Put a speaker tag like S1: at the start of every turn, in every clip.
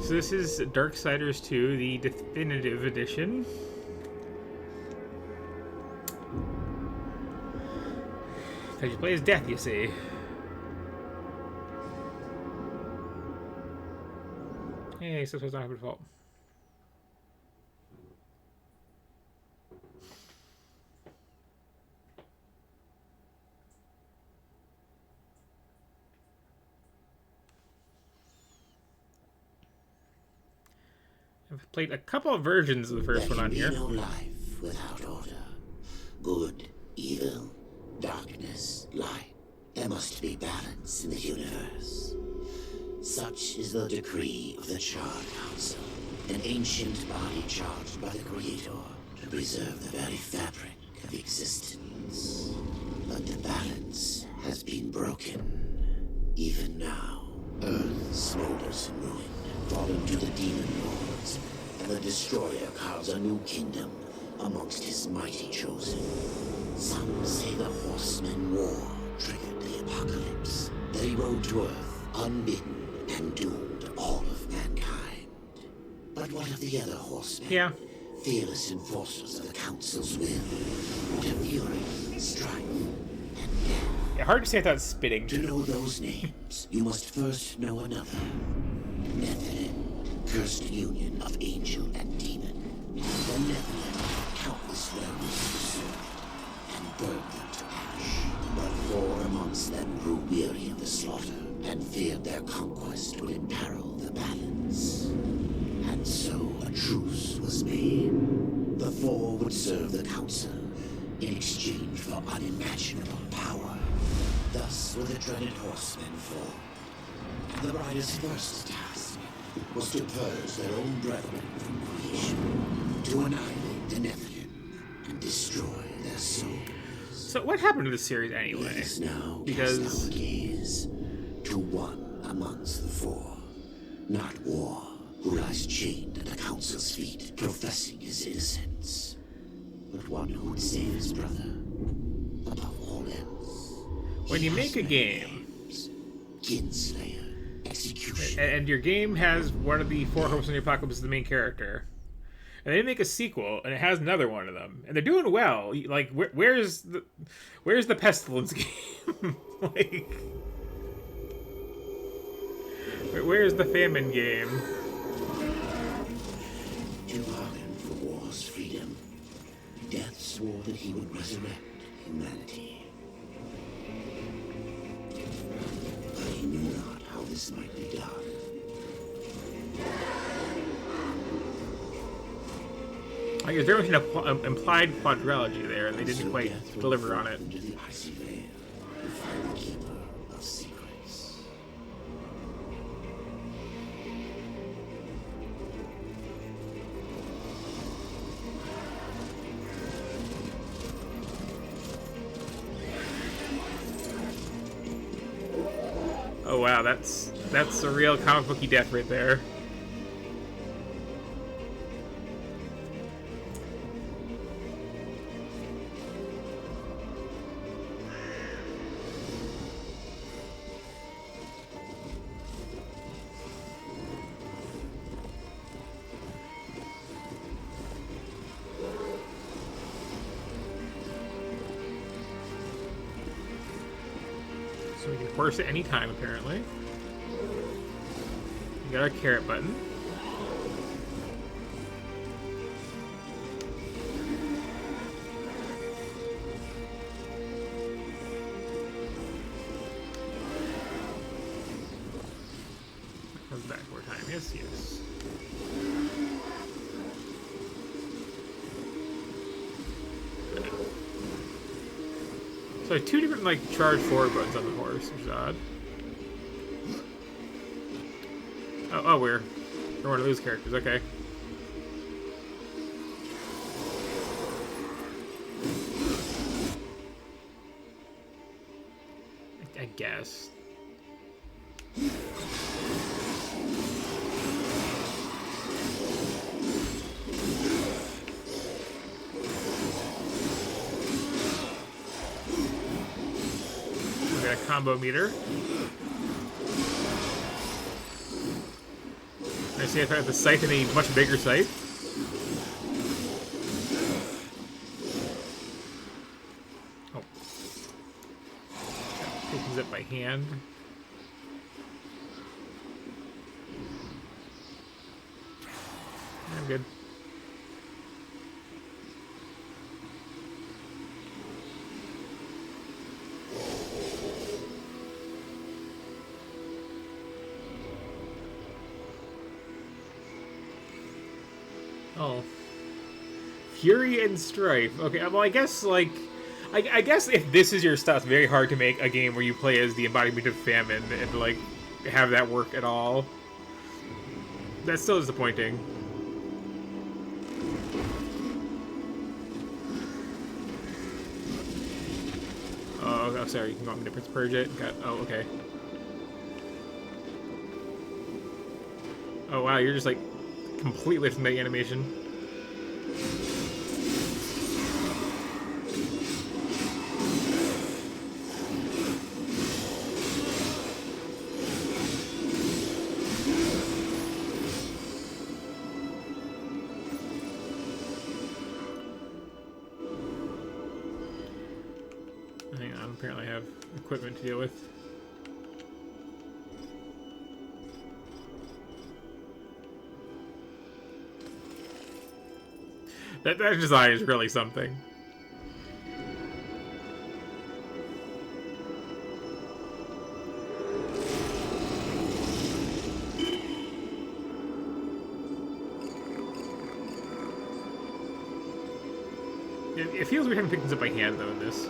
S1: So this is Darksiders 2, the Definitive Edition. Because you play as Death, you see. Hey, so it's not her fault. I've played a couple of versions of the first one on here.
S2: No life without order. Good, evil, darkness, light. There must be balance in the universe. Such is the decree of the Charred Council, an ancient body charged by the Creator to preserve the very fabric of existence. But the balance has been broken. Even now, Earth smolders in ruin, fallen to the demon lords, and the Destroyer carves a new kingdom amongst his mighty chosen. Some say the Horsemen War triggered the apocalypse. They rode to Earth, unbidden, and doomed all of mankind. But what of the other Horsemen?
S1: Yeah.
S2: Fearless enforcers of the Council's will. What of fury, strife, and death?
S1: Yeah, hard to say without spitting.
S2: To know those names, you must first know another. Nephilim, cursed union of angel and demon. The Nephilim, countless realms and burned them to ash. But 4 amongst them grew weary of the slaughter and feared their conquest would imperil the balance. And so a truce was made. The 4 would serve the Council in exchange for unimaginable power. Thus were the dreaded Horsemen formed. The brightest first task was to purge their own brethren from creation, to annihilate the Nephilim and destroy their souls.
S1: So what happened to this series anyway?
S2: Let us now
S1: Because
S2: cast our gaze to one amongst the 4, not War, who lies chained at the Council's feet, professing his innocence, but one who would save his brother above all else.
S1: when you make a game,
S2: Kinslayer, Execution,
S1: and your game has one of the 4 Horsemen of the Apocalypse as the main character, and they make a sequel and it has another one of them, and they're doing well. Like, where's the Pestilence game? Like, where's the Famine game?
S2: to bargain for war's freedom, Death swore that he would resurrect humanity. But he knew not how this might be done.
S1: Like, there's very much an implied quadrilogy there, and they didn't quite deliver on it.
S2: Into the icy veil to find the keeper of secrets.
S1: Oh wow, that's a real comic booky death right there. So we can force it any time, apparently. We got our carrot button. Comes back more time. Yes, yes. So 2 different, like, charge forward buttons on the horse, which is odd. Oh, we're one of those characters, okay. I guess. We got a combo meter. Nice see if I have the scythe in a much bigger scythe. Oh. Pick these up by hand. I'm good. Oh. Fury and Strife. Okay, well, I guess, like... I guess if this is your stuff, it's very hard to make a game where you play as the embodiment of famine and, like, have that work at all. That's still disappointing. Oh, sorry. You want me to Prince Purge it? Oh, okay. Oh, wow, you're just, like, completely from the animation. Hang on, apparently I have equipment to deal with. That design is really something. It feels weird having picked these up by hand, though, in this.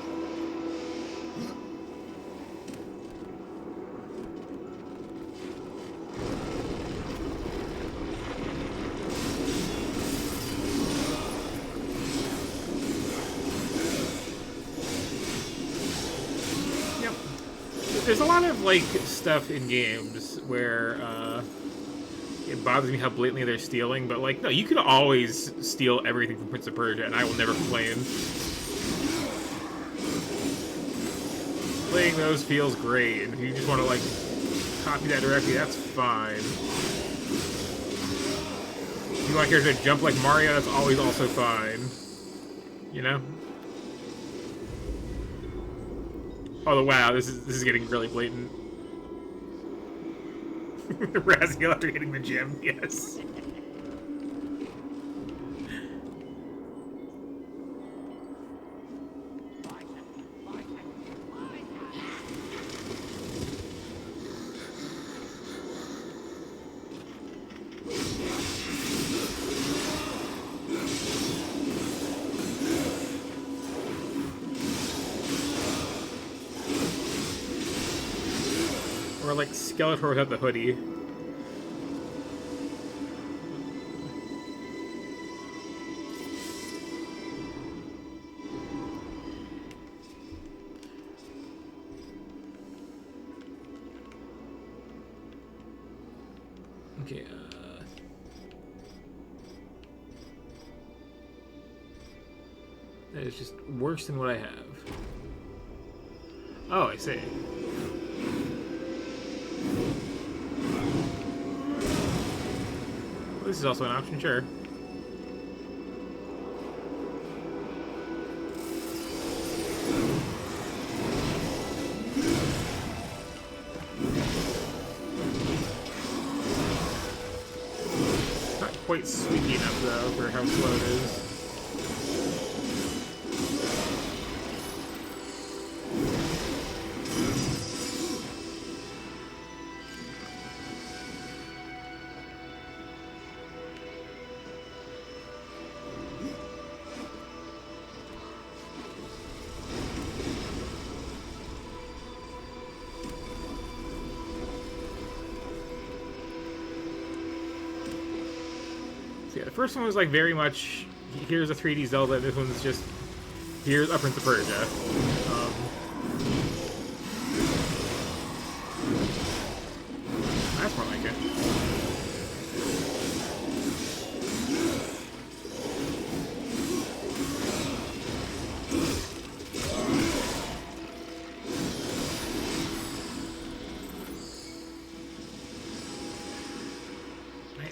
S1: There's a lot of, like, stuff in games where, it bothers me how blatantly they're stealing, but, like, no, you can always steal everything from Prince of Persia, and I will never complain. Playing those feels great, and if you just want to, like, copy that directly, that's fine. If you want your character to jump like Mario, that's always also fine. You know? Oh wow, this is getting really blatant. Razzing after hitting the gym, yes. Or like Skeletor without the hoodie. Okay, that is just worse than what I have. Oh, I see. This is also an option, sure. Not quite squeaky enough, though, for how slow it is. Yeah, the first one was like very much, here's a 3D Zelda, this one's just, here's a Prince of Persia. That's more like it.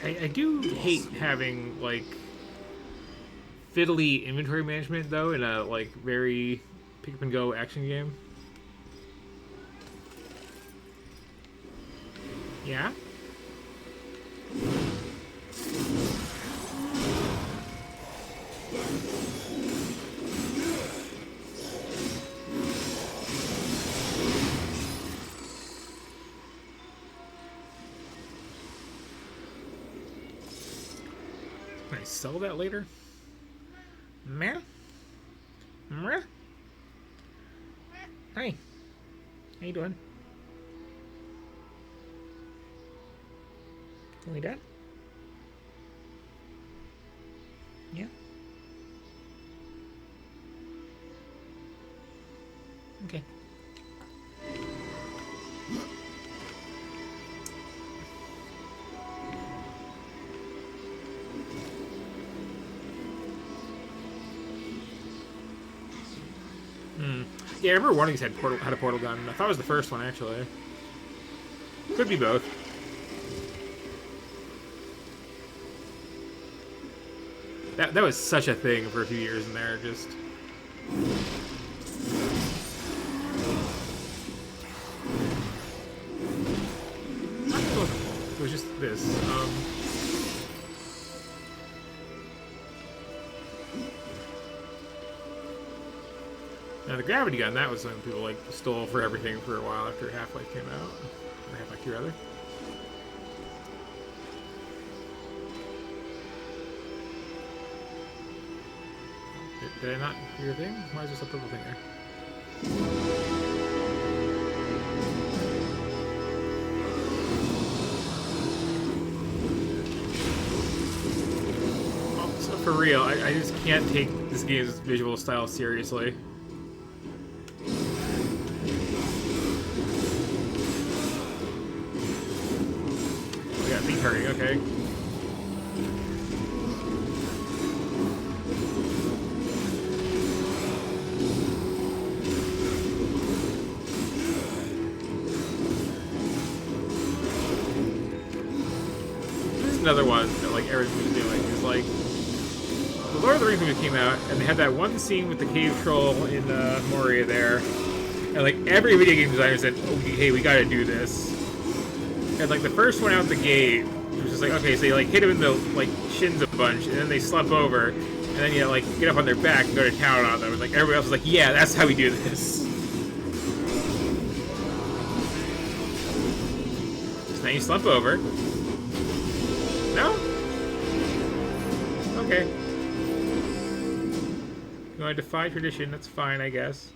S1: I do hate having like fiddly inventory management though in a like very pick up and go action game. Yeah. Can I sell that later? Meh. Meh. Hi. How you doing? Feeling dead? Yeah. Okay. Yeah, I remember one of these had a portal gun. I thought it was the first one actually. Could be both. That was such a thing for a few years in there. Just. It was just this. Now the gravity gun, that was when people like stole for everything for a while after Half-Life came out. Or Half-Life 2 rather. Did I not hear a thing? Why is there a purple thing there? Oh, so for real, I just can't take this game's visual style seriously. Hurry, okay. This is another one that like everything was doing. Is like the Lord of the Rings movie came out, and they had that one scene with the cave troll in Moria there, and like every video game designer said, "Okay, hey, we got to do this." And like the first one out the gate, it was just like, okay, so you like hit him in the like shins a bunch, and then they slump over, and then you like get up on their back and go to town on them. And like everybody else was like, yeah, that's how we do this. So now you slump over. No? Okay. You want to defy tradition? That's fine, I guess.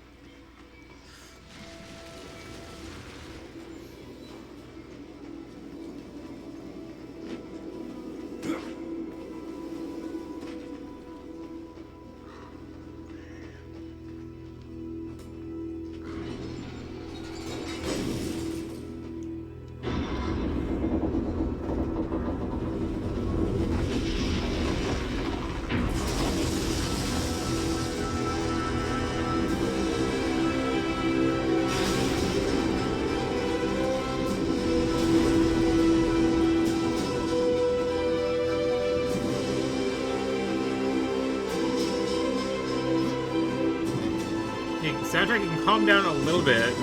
S1: Soundtrack can calm down a little bit.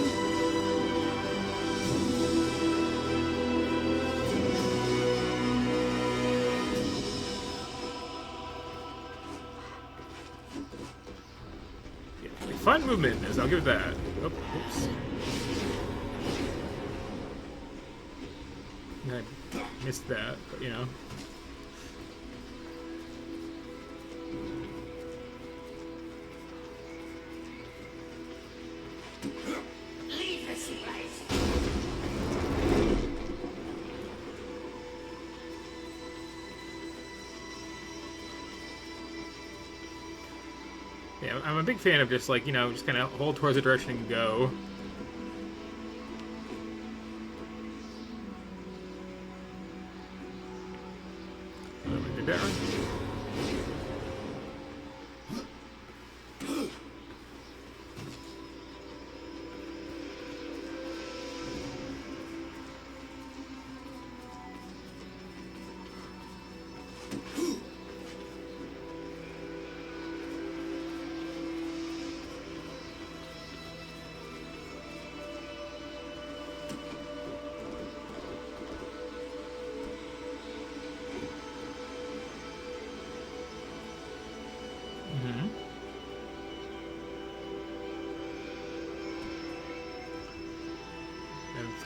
S1: Yeah, fun movement is, I'll give it that. Oh, oops. I missed that, but you know. Yeah, I'm a big fan of just like, you know, just kind of hold towards the direction and go. Did that right?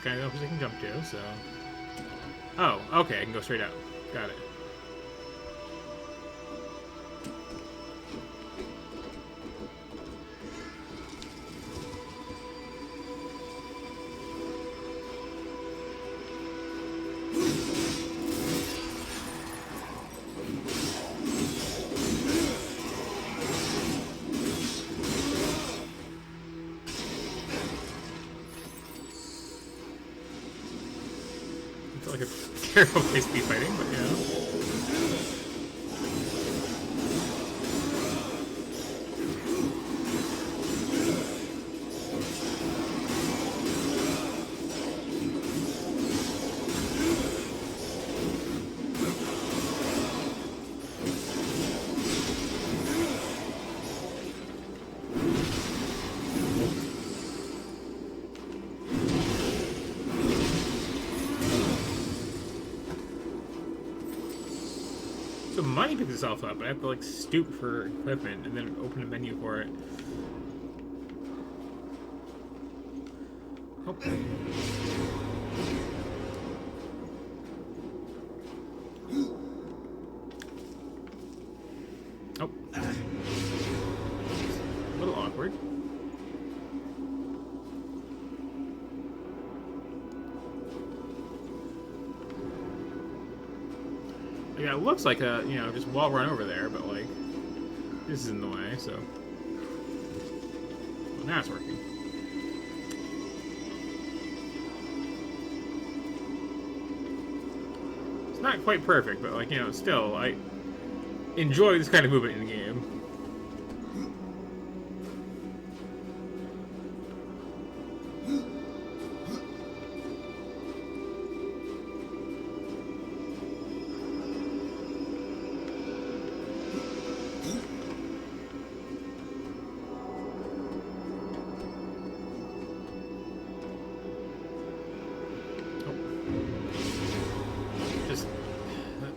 S1: kind of the place I can jump to, so... Oh, okay, I can go straight out. Got it. Like a terrible place to be fighting, but you know. So money picks itself up, but I have to like stoop for equipment and then open a menu for it. Oh. Oh. A little awkward. Yeah, it looks like a, you know, just wall run over there, but like, this is in the way, so. Well, now it's working. It's not quite perfect, but like, you know, still, I enjoy this kind of movement in the game.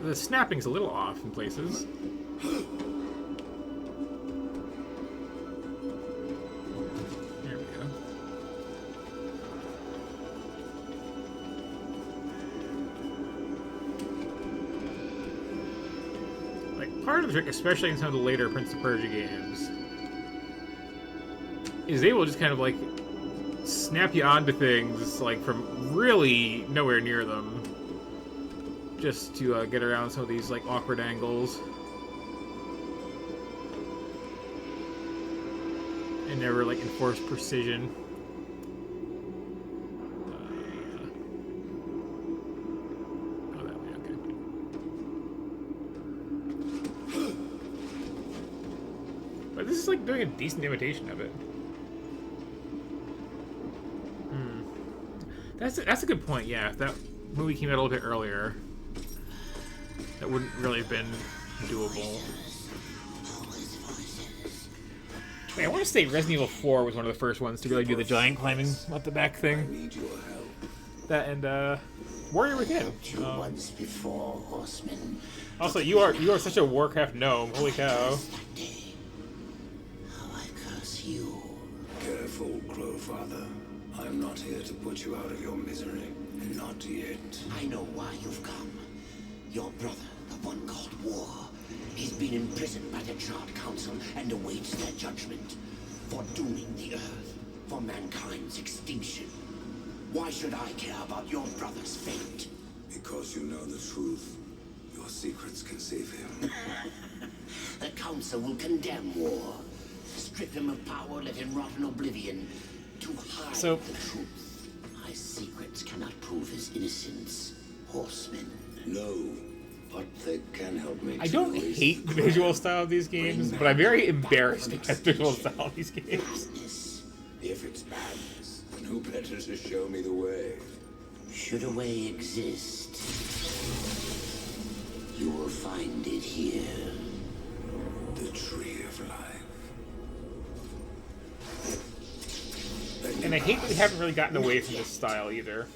S1: The snapping's a little off in places. There we go. Like, part of the trick, especially in some of the later Prince of Persia games, is they will just kind of, like, snap you onto things, like, from really nowhere near them. Just to get around some of these like awkward angles, and never like enforce precision. Oh, that way, okay. But this is like doing a decent imitation of it. That's a good point. Yeah, if that movie came out a little bit earlier, that wouldn't really have been doable. Wait, I want to say Resident Evil 4 was one of the first ones to really do the giant climbing up the back thing. That and Warrior Within.
S2: Once before, horseman.
S1: Also, you are such a Warcraft gnome. Holy cow!
S2: How I curse you.
S3: Careful, Crowfather. I'm not here to put you out of your misery. Not yet.
S2: I know why you've come. Your brother, the one called War, he's been imprisoned by the Charred Council and awaits their judgment for dooming the Earth, for mankind's extinction. Why should I care about your brother's fate?
S3: Because you know the truth. Your secrets can save him.
S2: The Council will condemn War, strip him of power, let him rot in oblivion, to hide the truth. My secrets cannot prove his innocence, horseman.
S3: No, but they can help me.
S1: I don't hate the visual style of these games, but I'm very embarrassed at the visual style of these games.
S3: If it's madness, then who better to show me the way?
S2: Should a way exist, you will find it here.
S3: The Tree of Life.
S1: And I hate that we haven't really gotten away from this style either.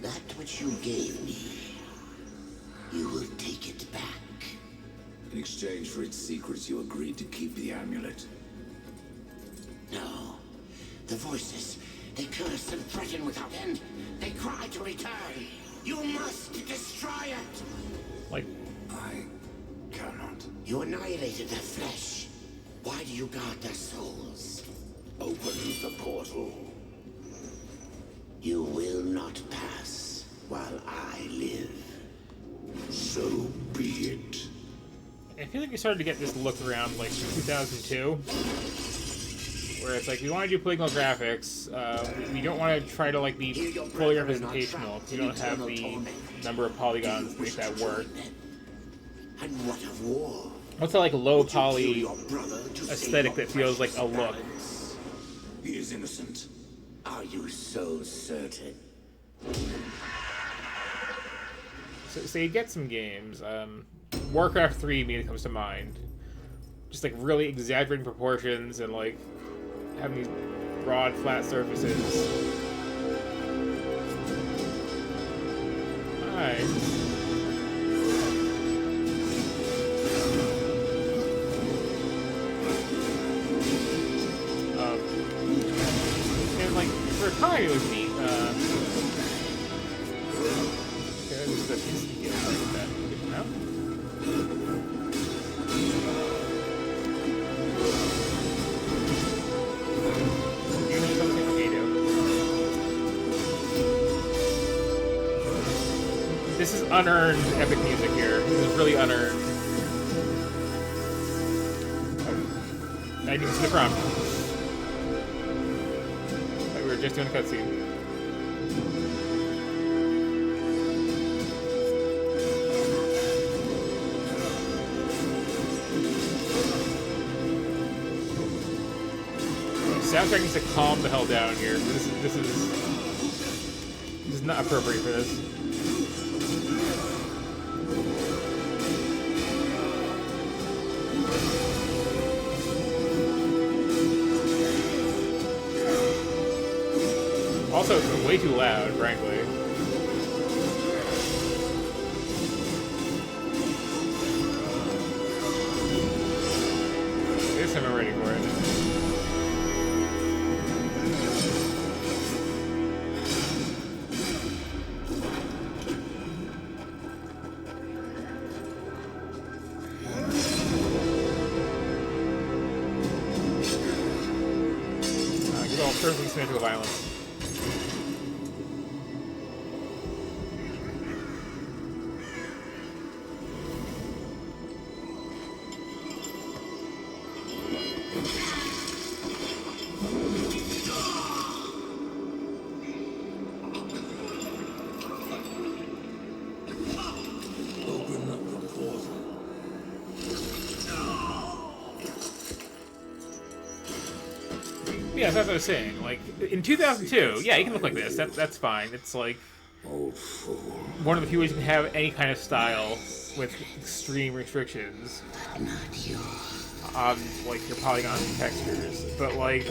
S2: That which you gave me, you will take it back.
S3: In exchange for its secrets, you agreed to keep the amulet.
S2: No. The voices, They curse and threaten without end. They cry to return. You must destroy it.
S1: Like,
S3: I cannot.
S2: You annihilated their flesh. Why do you guard their souls?
S3: Open the portal.
S2: You will not pass while I live.
S3: So be it.
S1: I feel like we started to get this look around like 2002, where it's like we want to do polygonal graphics. We don't want to try to like be fully representational. We don't have the number of polygons to make that work.
S2: And what of war?
S1: What's that like low poly aesthetic that feels like a look?
S3: He is innocent.
S2: Are you so certain?
S1: So you get some games. Warcraft 3 immediately comes to mind. Just like really exaggerating proportions and like having these broad, flat surfaces. Nice. And like for a time it was neat. Okay, this is the PC game like that. Good to know. This is unearned epic music here. This is really unearned. I didn't see the prompt. Like we were just doing a cutscene. Soundtrack needs to calm the hell down here. This is not appropriate for this. Also, it's way too loud, frankly. This time I'm ready for it. Good old perfectly symmetrical violence.
S3: Open up the portal.
S1: Yeah, that's what I was saying. Like, in 2002, yeah, you can look like this. That's fine. It's like
S3: Oh, fool.
S1: one of the few ways you can have any kind of style with extreme restrictions
S2: Not you.
S1: on, like, your polygons and textures. But, like...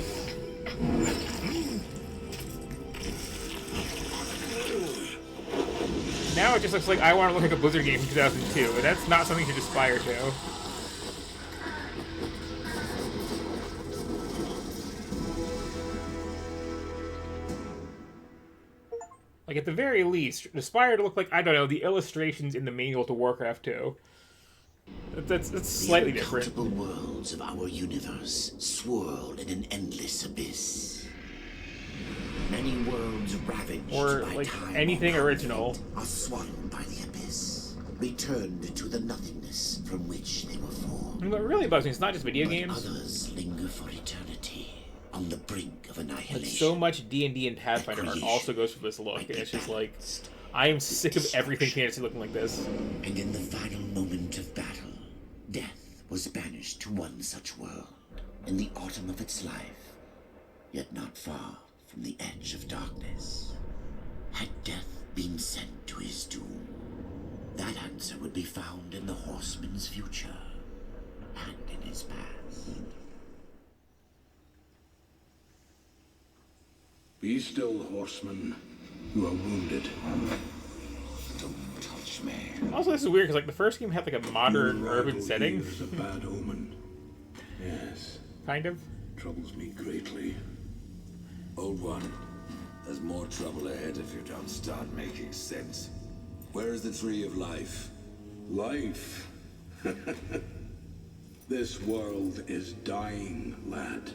S1: Now it just looks like I want to look like a Blizzard game from 2002, and that's not something you should aspire to. Like, at the very least, aspire to look like, I don't know, the illustrations in the manual to Warcraft 2. That's slightly different.
S2: The uncountable worlds of our universe swirl in an endless abyss. Many worlds ravaged
S1: Or,
S2: by
S1: like,
S2: time
S1: anything
S2: or
S1: original.
S2: conflict are swallowed by the abyss, returned to the nothingness from which they were formed.
S1: And what really bugs me is not just video
S2: But
S1: games.
S2: others linger for eternity on the brink of
S1: But
S2: annihilation.
S1: so much D&D and Pathfinder art also goes for this look, and it's just like, I am sick of everything fantasy looking like this.
S2: And in the final moment of battle, death was banished to one such world in the autumn of its life, yet not far from the edge of darkness. Had death been sent to his doom, that answer would be found in the horseman's future and in his past.
S3: Be still, horseman. You are wounded. Don't touch me.
S1: Also, this is weird, because like, the first game had like a modern
S3: Your
S1: urban
S3: arrival
S1: setting.
S3: here is a bad omen. Yes,
S1: Kind of.
S3: troubles me greatly. Old one, There's more trouble ahead if you don't start making sense. Where is the Tree of Life?
S4: Life? This world is dying, lad.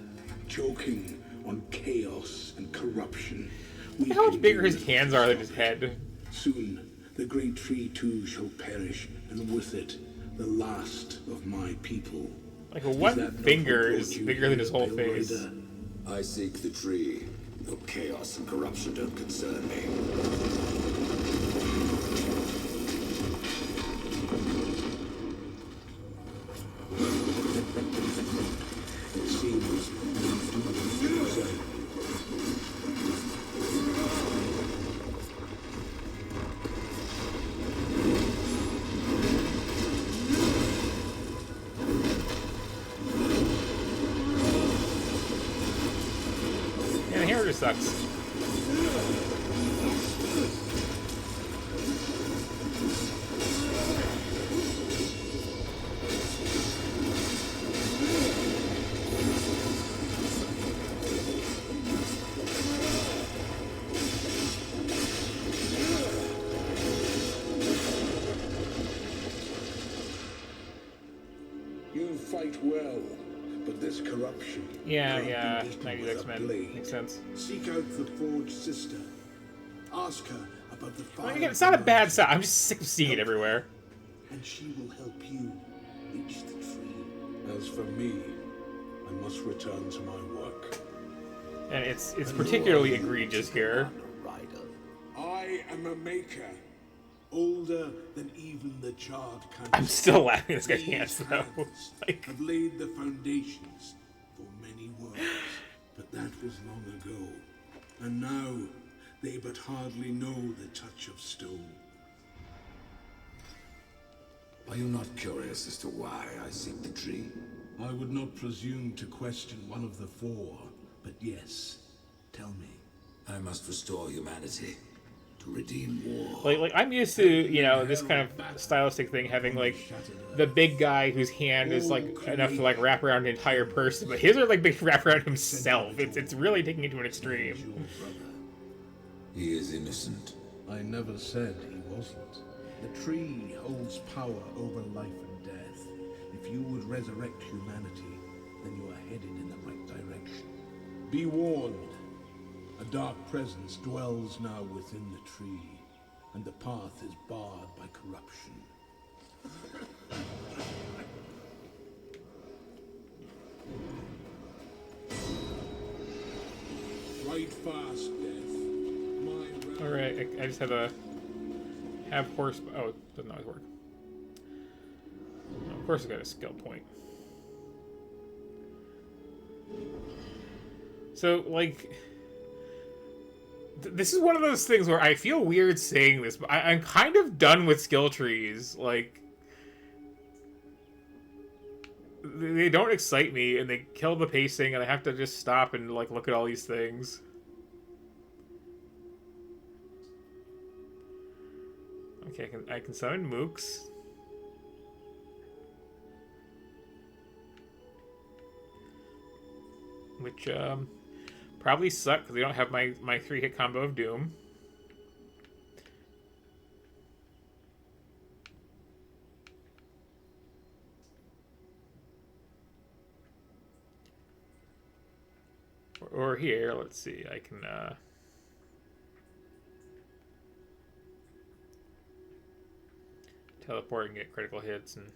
S4: Choking on chaos and corruption.
S1: Look how much bigger his hands are than his head.
S4: Soon, the great tree too shall perish, and with it, the last of my people.
S1: Like one finger is bigger than his whole face.
S3: I seek the tree. No chaos and corruption don't concern me.
S4: It seems
S1: Yeah, the hammer just sucks.
S4: you fight well, but this corruption.
S1: Yeah,
S4: can't be beaten
S1: 90s
S4: with a
S1: X-Men.
S4: blade.
S1: Makes sense.
S4: Seek out the Forged Sister. Ask her about the fire.
S1: Well, again, it's not a bad sound. I'm just sick of seeing it everywhere.
S4: And she will help you reach the tree. As for me, I must return to my work.
S1: And it's particularly egregious here.
S4: I am a maker, older than even the charred country.
S1: I'm still laughing at this guy's hands, though. Like,
S4: Have laid the foundations for many worlds, but that was long ago. And now they but hardly know the touch of stone.
S3: Are you not curious as to why I seek the tree?
S4: I would not presume to question one of the four, but yes, tell me.
S3: I must restore humanity to redeem war.
S1: like I'm used to, you know, this kind of stylistic thing having like the big guy whose hand is like enough to like wrap around an entire person, but his are like big wrap around himself. It's really taking it to an extreme.
S3: He is innocent.
S4: I never said he wasn't. The tree holds power over life and death. If you would resurrect humanity, then you are headed in the right direction. Be warned. A dark presence dwells now within the tree, and the path is barred by corruption. Right fast, Death.
S1: Alright, I just have horse. Oh, it doesn't always work. Of course, I got a skill point. So, like, this is one of those things where I feel weird saying this, but I'm kind of done with skill trees. Like, they don't excite me, and they kill the pacing, and I have to just stop and like look at all these things. Okay, I can summon mooks. Which, probably suck, because they don't have my 3-hit combo of Doom. Or here, let's see, I can, teleport and get critical hits and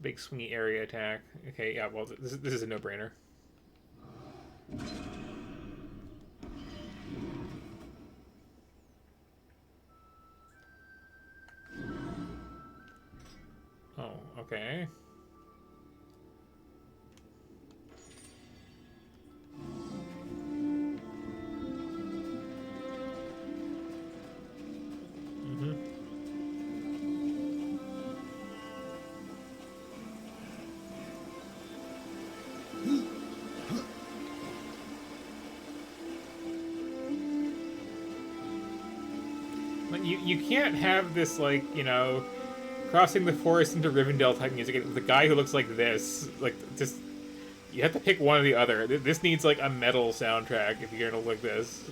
S1: big swingy area attack. Okay, yeah, well, this is a no-brainer. Oh, okay. You can't have this, like, you know, crossing the forest into Rivendell type music with a guy who looks like this. Like, just You have to pick one or the other. This needs like a metal soundtrack if you're gonna look this.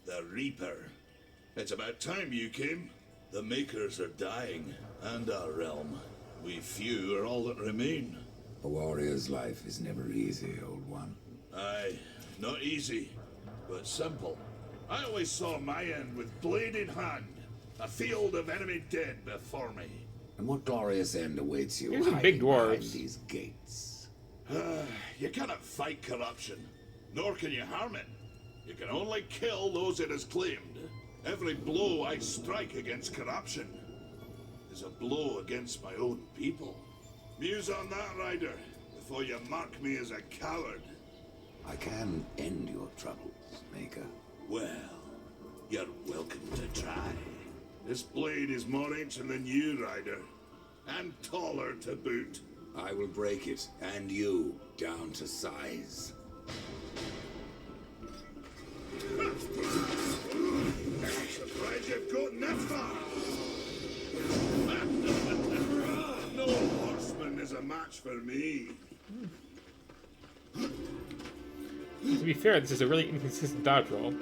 S5: The Reaper. It's about time you came. The Makers are dying, and our realm. We few are all that remain.
S3: A warrior's life is never easy, old one.
S5: Aye, not easy, but simple. I always saw my end with blade in hand. A field of enemy dead before me.
S3: And what glorious end awaits you
S1: Here's some
S3: hiding
S1: big
S3: behind
S1: dwarves.
S3: these gates?
S5: You cannot fight corruption, nor can you harm it. You can only kill those it has claimed. Every blow I strike against corruption is a blow against my own people. Muse on that, Ryder, before you mark me as a coward.
S3: I can end your troubles, Maker.
S5: Well, you're welcome to try. This blade is more ancient than you, Ryder, and taller to boot.
S3: I will break it, and you, down to size.
S5: I'm surprised you've gotten that far. No horseman is a match for me.
S1: To be fair, this is a really inconsistent dodge roll.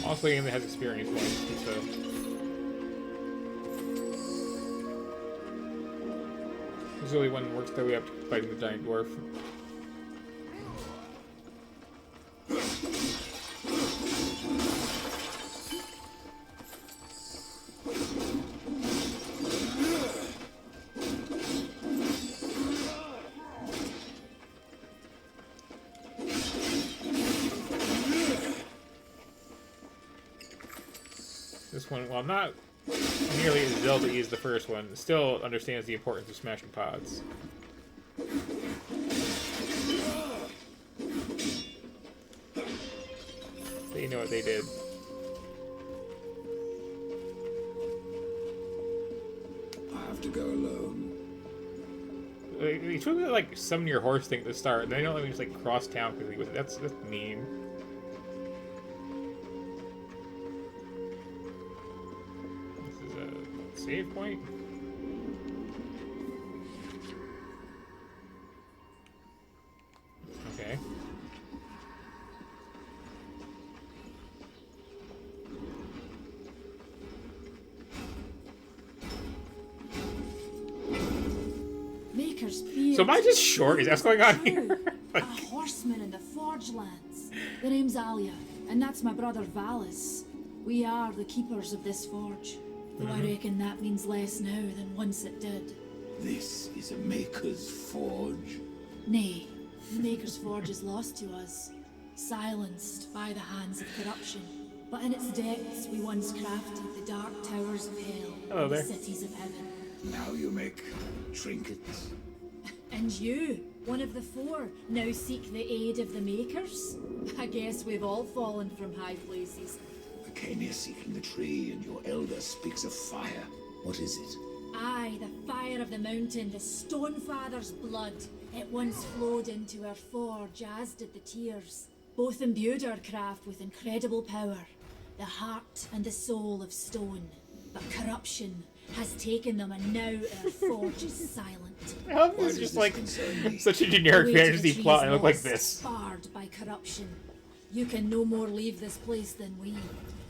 S1: Also, a game that has experience points. So. There's only one that works their way up to fighting the giant dwarf. This one, while not nearly as Zelda-y as the first one, still understands the importance of smashing pods. They know what they did.
S3: I have to go alone.
S1: They should like summon your horse thing at the start, and they don't let me just like cross town quickly with it. That's mean. This is a save point. Okay.
S6: Maker's beard.
S1: So am I just short? Is that what's going on here?
S6: A horseman in the Forge Lands. The name's Alia, and that's my brother Valis. We are the keepers of this forge. Though I reckon that means less now than once it did.
S3: This is a Maker's forge.
S6: Nay, the Maker's Forge is lost to us, silenced by the hands of corruption. But in its depths we once crafted the dark towers of hell
S1: Hello
S6: and the
S1: there.
S6: cities of heaven.
S3: Now you make trinkets.
S6: And you, one of the four, now seek the aid of the Makers? I guess we've all fallen from high places.
S3: I came here seeking the tree, and your elder speaks of fire. What is it?
S6: Aye, the fire of the mountain, the Stonefather's blood. It once flowed into our forge, as did the tears. Both imbued our craft with incredible power, the heart and the soul of stone. But corruption has taken them, and now our forge is silent.
S1: How
S3: Why
S1: is
S3: does
S1: just
S3: this
S1: like
S3: concern me?
S1: such a generic
S6: The way to the
S1: fantasy
S6: tree
S1: plot
S6: is
S1: and look like
S6: lost,
S1: this?
S6: Scarred by corruption. You can no more leave this place than we.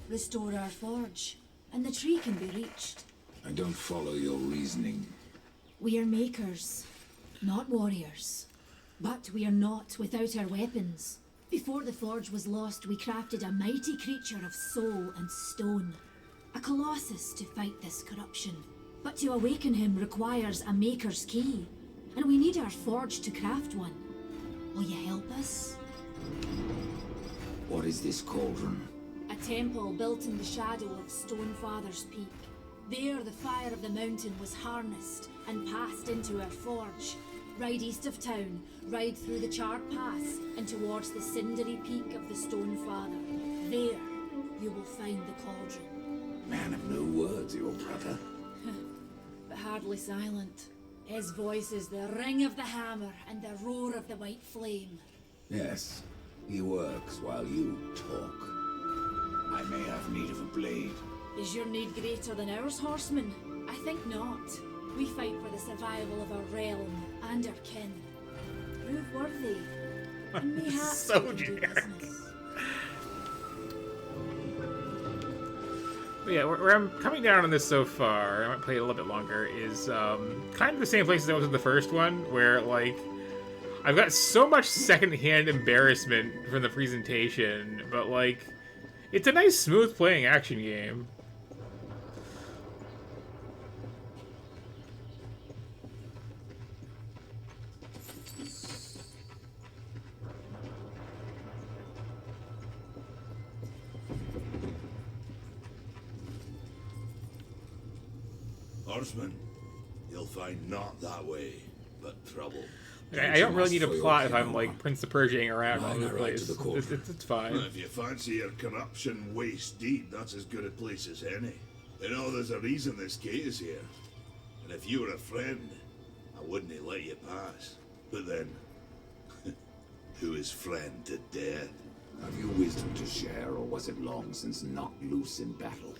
S6: Restore our forge, and the tree can be reached.
S3: I don't follow your reasoning.
S6: We are makers, not warriors. But we are not without our weapons. Before the forge was lost, we crafted a mighty creature of soul and stone. A colossus to fight this corruption. But to awaken him requires a maker's key. And we need our forge to craft one. Will you help us?
S2: What is this cauldron?
S6: A temple built in the shadow of Stonefather's Peak. There the fire of the mountain was harnessed and passed into our forge. Ride east of town, ride through the Charred Pass and towards the cindery peak of the Stonefather. There you will find the cauldron.
S2: Man of no words, your brother.
S6: But hardly silent. His voice is the ring of the hammer and the roar of the white flame.
S2: Yes, he works while you talk. I may have need of a blade.
S6: Is your need greater than ours, horseman? I think not. We fight for the survival of our realm and our kin. Prove worthy, and mayhaps
S1: So
S6: we can do
S1: generic.
S6: business.
S1: But yeah, where I'm coming down on this so far, I might play it a little bit longer, is kind of the same place as I was in the first one, where, like, I've got so much secondhand embarrassment from the presentation, but, like, it's a nice, smooth playing action game.
S5: Horseman, you'll find not that way, but trouble.
S1: I don't really need a
S2: for your
S1: plot if I'm,
S2: king,
S1: like, Prince of Persiaing around all
S2: Why
S1: over the
S2: not ride
S1: place.
S2: to the cauldron?
S1: It's fine.
S5: If you fancy your corruption waist deep, that's as good a place as any. You know, there's a reason this gate is here. And if you were a friend, I wouldn't let you pass. But then, who is friend to death?
S2: Have you wisdom to share, or was it long since knocked loose in battle?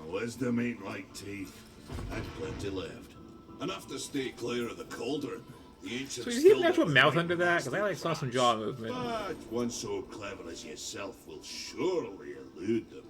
S5: Wisdom ain't like teeth. I've plenty left. Enough to stay clear of the cauldron. The ancients
S1: So is he an
S5: still
S1: actual
S5: don't
S1: mouth
S5: fight
S1: under that? Because I, like, saw some jaw movement.
S5: But one so clever as yourself will surely elude them.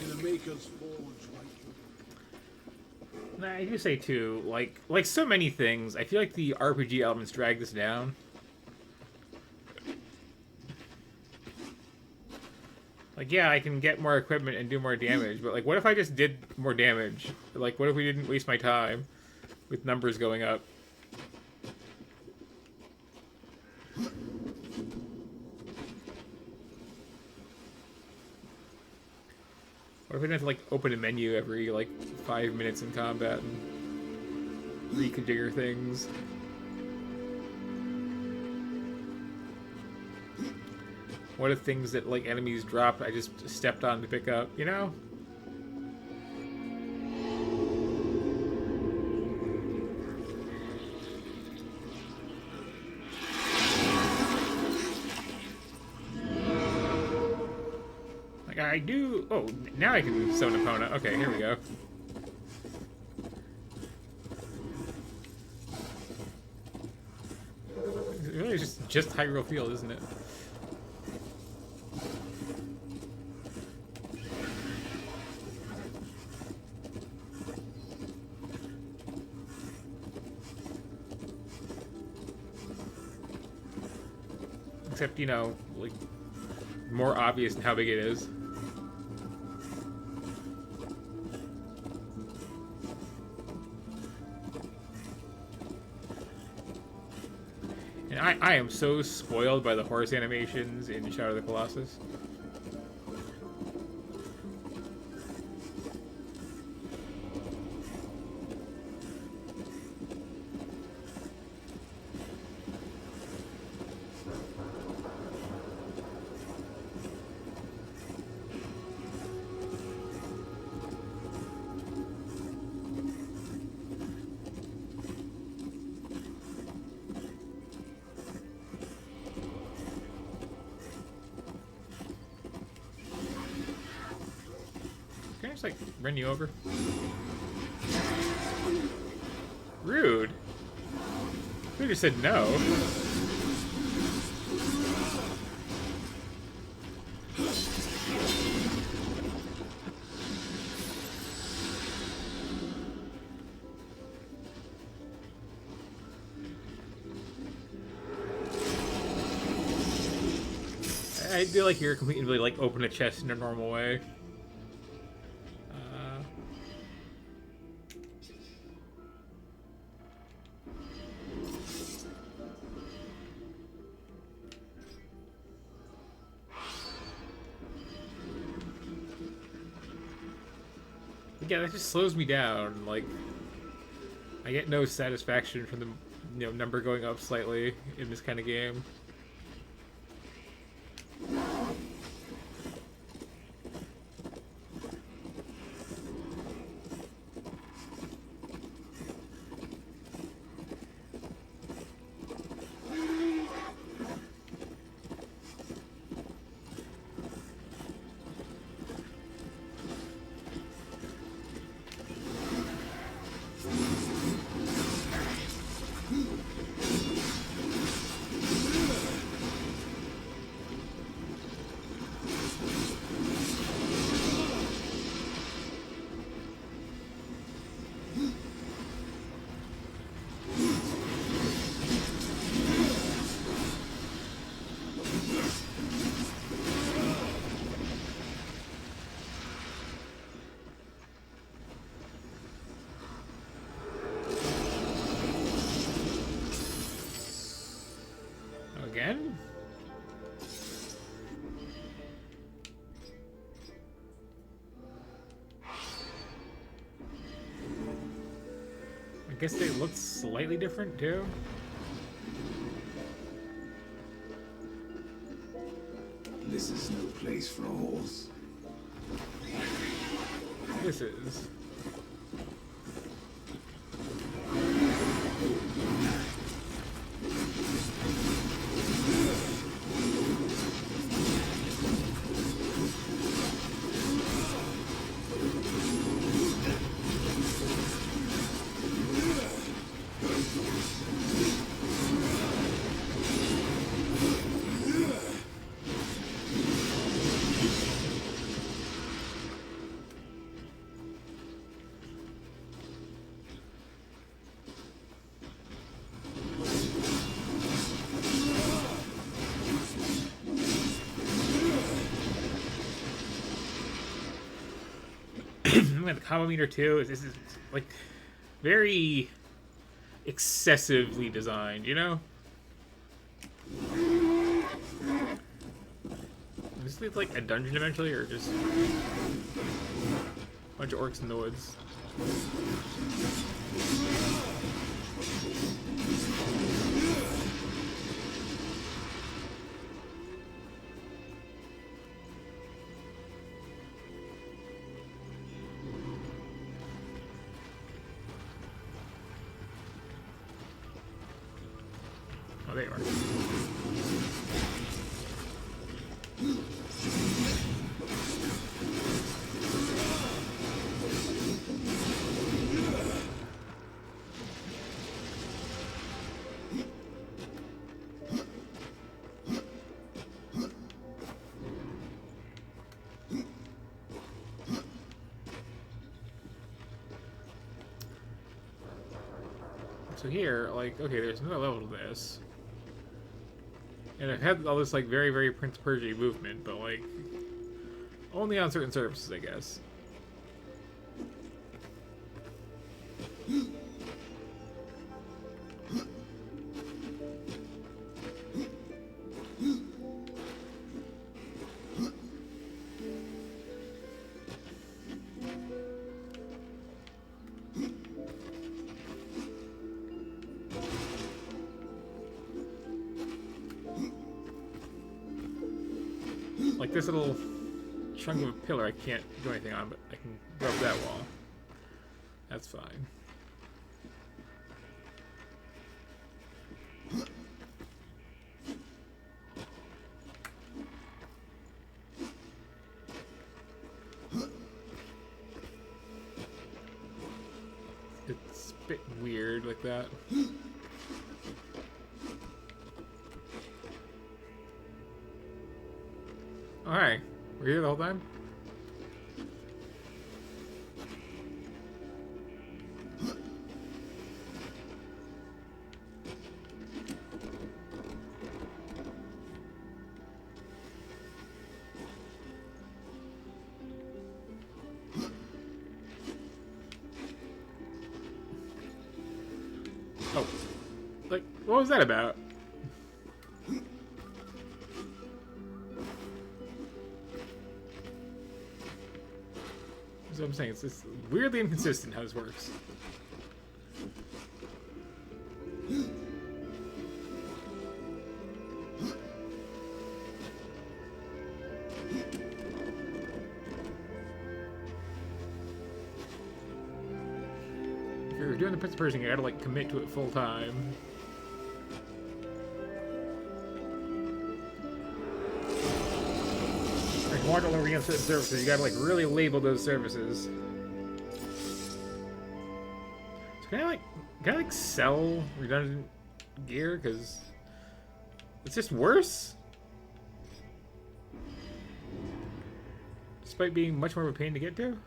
S4: In the Maker's Forge, right?
S1: Nah, I do say too, like so many things, I feel like the RPG elements drag this down. Like, yeah, I can get more equipment and do more damage, but, like, what if I just did more damage? Like, what if we didn't waste my time with numbers going up? What if we didn't have to, like, open a menu every, like, 5 minutes in combat and reconfigure things? What if things that, like, enemies drop, I just stepped on to pick up, you know? Like, I do... Oh, now I can summon an opponent. Okay, here we go. It really is just Hyrule Field, isn't it? Except, you know, like, more obvious in how big it is. And I am so spoiled by the horse animations in Shadow of the Colossus. Can I just, like, run you over? Rude. Who just said no? I feel like you're completely really like open a chest in a normal way. Yeah, that just slows me down. Like, I get no satisfaction from the number going up slightly in this kind of game. Again? I guess they look slightly different too.
S3: This is no place for a horse.
S1: This is. The combo meter too is like very excessively designed, you know? Is this like a dungeon eventually, or just a bunch of orcs in the woods? Oh, there you are. So here, like, okay, there's another level to this. And I've had all this, like, very, very Prince Persia movement, but, like, only on certain surfaces, I guess. Like this little chunk of a pillar I can't do anything on, but I can go up that wall. That's fine. It's a bit weird like that. Alright, we're here the whole time? Oh. Like, what was that about? That's what I'm saying. It's weirdly inconsistent how this works. If you're doing the Prince of Persia, you gotta like commit to it full time. Like, you want to deliver against certain services, you gotta like really label those services. So can I like sell redundant gear? Because it's just worse. Despite being much more of a pain to get to.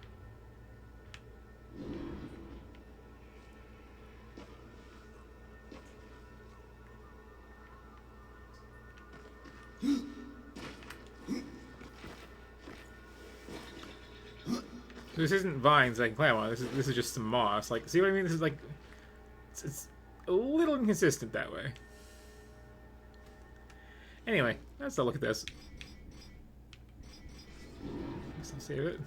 S1: So this isn't vines I can climb on. This is just some moss. Like, see what I mean? This is like it's a little inconsistent that way. Anyway, let's look at this. Guess I'll save it.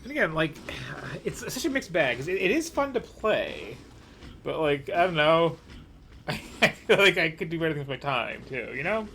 S1: And again, like, it's such a mixed bag, 'cause it is fun to play, but, like, I don't know, I feel like I could do better things with my time, too, you know?